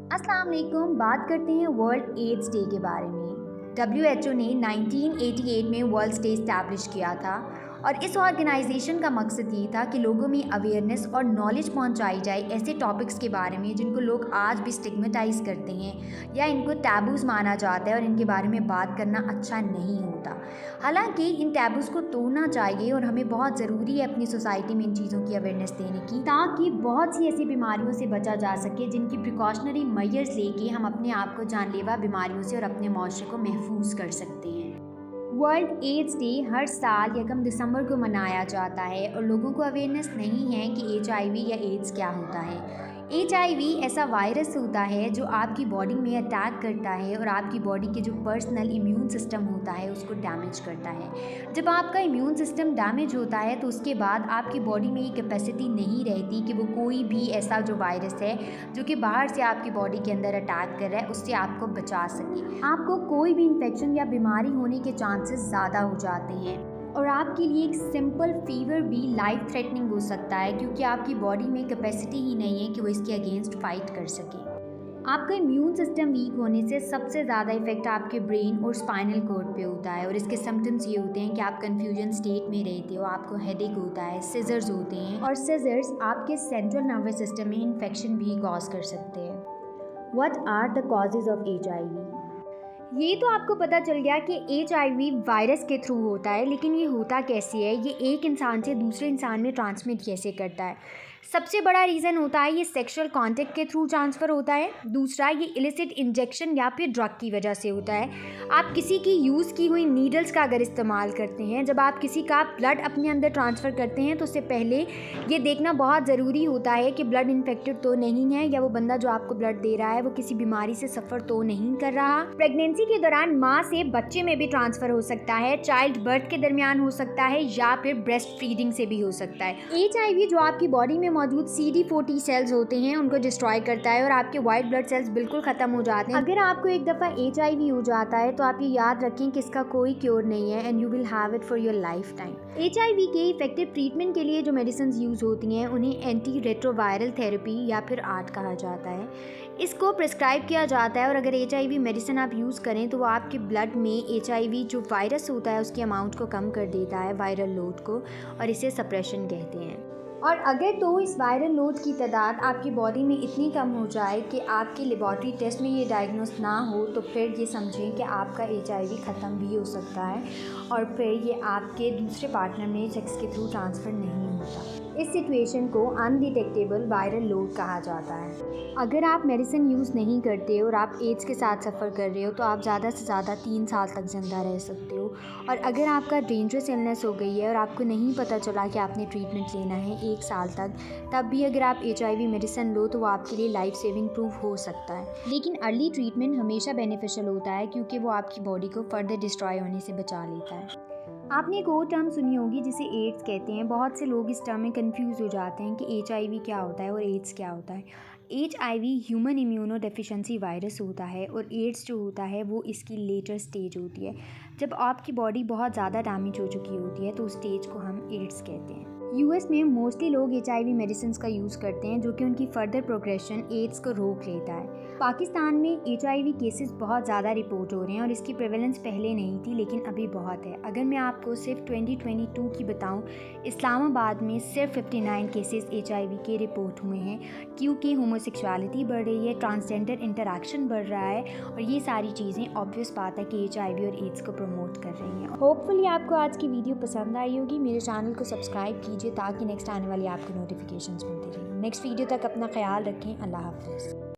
अस्सलाम वालेकुम। बात करते हैं वर्ल्ड एड्स डे के बारे में। WHO ने 1988 में वर्ल्ड डे इस्टेब्लिश किया था और इस ऑर्गेनाइजेशन का मकसद ये था कि लोगों में अवेयरनेस और नॉलेज पहुंचाई जाए ऐसे टॉपिक्स के बारे में जिनको लोग आज भी स्टिग्मेटाइज करते हैं या इनको टैबूज माना जाता है और इनके बारे में बात करना अच्छा नहीं होता। हालांकि इन टैबूज को तोड़ना चाहिए और हमें बहुत ज़रूरी है अपनी सोसाइटी में इन चीज़ों की अवेयरनेस देने की, ताकि बहुत सी ऐसी बीमारियों से बचा जा सके जिनकी प्रिकॉशनरी मेजर्स लेके हम अपने आप को जानलेवा बीमारियों से और अपने माशरे को महफूज कर सकते हैं। वर्ल्ड एड्स डे हर साल 1 दिसंबर को मनाया जाता है और लोगों को अवेयरनेस नहीं है कि HIV या एड्स क्या होता है। HIV ऐसा वायरस होता है जो आपकी बॉडी में अटैक करता है और आपकी बॉडी के जो पर्सनल इम्यून सिस्टम होता है उसको डैमेज करता है। जब आपका इम्यून सिस्टम डैमेज होता है तो उसके बाद आपकी बॉडी में ये कैपेसिटी नहीं रहती कि वो कोई भी ऐसा जो वायरस है जो कि बाहर से आपकी बॉडी के अंदर अटैक कर रहा है उससे आपको बचा सके। आपको कोई भी इन्फेक्शन या बीमारी होने के चांसेस ज़्यादा हो जाते हैं और आपके लिए एक सिंपल फीवर भी लाइफ थ्रेटनिंग हो सकता है, क्योंकि आपकी बॉडी में कैपेसिटी ही नहीं है कि वो इसके अगेंस्ट फाइट कर सके। आपका इम्यून सिस्टम वीक होने से सबसे ज़्यादा इफेक्ट आपके ब्रेन और स्पाइनल कॉर्ड पे होता है और इसके सिम्टम्स ये होते हैं कि आप कन्फ्यूजन स्टेट में रहते हो, आपको हेडेक होता है, सिजर्स होते हैं और सिजर्स आपके सेंट्रल नर्वस सिस्टम में इन्फेक्शन भी कॉज कर सकते हैं। What are the causes of HIV? ये तो आपको पता चल गया कि HIV वायरस के थ्रू होता है, लेकिन ये होता कैसे है, ये एक इंसान से दूसरे इंसान में ट्रांसमिट कैसे करता है। सबसे बड़ा रीज़न होता है ये सेक्सुअल कांटेक्ट के थ्रू ट्रांसफ़र होता है। दूसरा, ये इलिसिट इंजेक्शन या फिर ड्रग की वजह से होता है। आप किसी की यूज़ की हुई नीडल्स का अगर इस्तेमाल करते हैं, जब आप किसी का ब्लड अपने अंदर ट्रांसफ़र करते हैं तो उससे पहले ये देखना बहुत ज़रूरी होता है कि ब्लड इन्फेक्टेड तो नहीं है या वो बंदा जो आपको ब्लड दे रहा है वो किसी बीमारी से सफ़र तो नहीं कर रहा। प्रेगनेंसी के दौरान माँ से बच्चे में भी ट्रांसफ़र हो सकता है, चाइल्ड बर्थ के दरमियान हो सकता है या फिर ब्रेस्ट फीडिंग से भी हो सकता है। HIV जो आपकी बॉडी में मौजूद CD40 सेल्स होते हैं उनको डिस्ट्रॉय करता है और आपके वाइट ब्लड सेल्स बिल्कुल ख़त्म हो जाते हैं। अगर आपको एक दफ़ा HIV हो जाता है तो आप ये याद रखें कि इसका कोई क्योर नहीं है and you will have it for your life time. HIV के इफेक्टिव ट्रीटमेंट के लिए जो मेडिसिन यूज़ होती हैं उन्हें एंटी रेट्रोवायरल थेरेपी या फिर ART कहा जाता है। इसको प्रिस्क्राइब किया जाता है और अगर HIV मेडिसिन आप यूज़ करें तो वो आपके ब्लड में HIV जो वायरस होता है उसके अमाउंट को कम कर देता है, वायरल लोड को, और इसे सप्रेशन कहते हैं। और अगर तो इस वायरल लोड की तादाद आपकी बॉडी में इतनी कम हो जाए कि आपके लेबॉरेटरी टेस्ट में ये डायग्नोस ना हो तो फिर ये समझें कि आपका HIV ख़त्म भी हो सकता है और फिर ये आपके दूसरे पार्टनर में सेक्स के थ्रू ट्रांसफ़र नहीं होता। इस सिचुएशन को अनडिटेक्टेबल वायरल लोड कहा जाता है। अगर आप मेडिसिन यूज़ नहीं करते और आप एड्स के साथ सफ़र कर रहे हो तो आप ज़्यादा से ज़्यादा 3 साल तक ज़िंदा रह सकते हो। और अगर आपका डेंजरस इलनेस हो गई है और आपको नहीं पता चला कि आपने ट्रीटमेंट लेना है 1 साल तक, तब भी अगर आप HIV मेडिसिन लो तो वो आपके लिए लाइफ सेविंग प्रूफ हो सकता है। लेकिन अर्ली ट्रीटमेंट हमेशा बेनिफिशियल होता है क्योंकि वो आपकी बॉडी को फर्दर डिस्ट्रॉय होने से बचा लेता है। आपने एक और टर्म सुनी होगी जिसे एड्स कहते हैं। बहुत से लोग इस टर्म में कंफ्यूज हो जाते हैं कि HIV क्या होता है और एड्स क्या होता है। HIV human immuno deficiency virus होता है और एड्स जो होता है वो इसकी लेटर स्टेज होती है। जब आपकी बॉडी बहुत ज़्यादा डैमेज हो चुकी होती है तो उस स्टेज को हम एड्स कहते हैं। US में मोस्टली लोग HIV मेडिसिन का यूज़ करते हैं जो कि उनकी फर्दर प्रोग्रेशन एड्स को रोक लेता है। पाकिस्तान में HIV केसेस बहुत ज़्यादा रिपोर्ट हो रहे हैं और इसकी प्रेवलेंस पहले नहीं थी लेकिन अभी बहुत है। अगर मैं आपको सिर्फ 2022 की बताऊं, इस्लामाबाद में सिर्फ 59 केसेस HIV के रिपोर्ट हुए हैं क्योंकि होमोसेक्सुअलिटी बढ़ रही है, ट्रांसजेंडर इंटरेक्शन बढ़ रहा है और ये सारी चीज़ें ऑब्वियस बात है कि HIV और एड्स को प्रमोट कर रही हैं। होपफुली आपको आज की वीडियो पसंद आई होगी। मेरे चैनल को सब्सक्राइब कीजिए ताकि नेक्स्ट आने वाली आपको नोटिफिकेशंस मिलती रहें। नेक्स्ट वीडियो तक अपना ख्याल रखें। अल्लाह हाफ़िज़।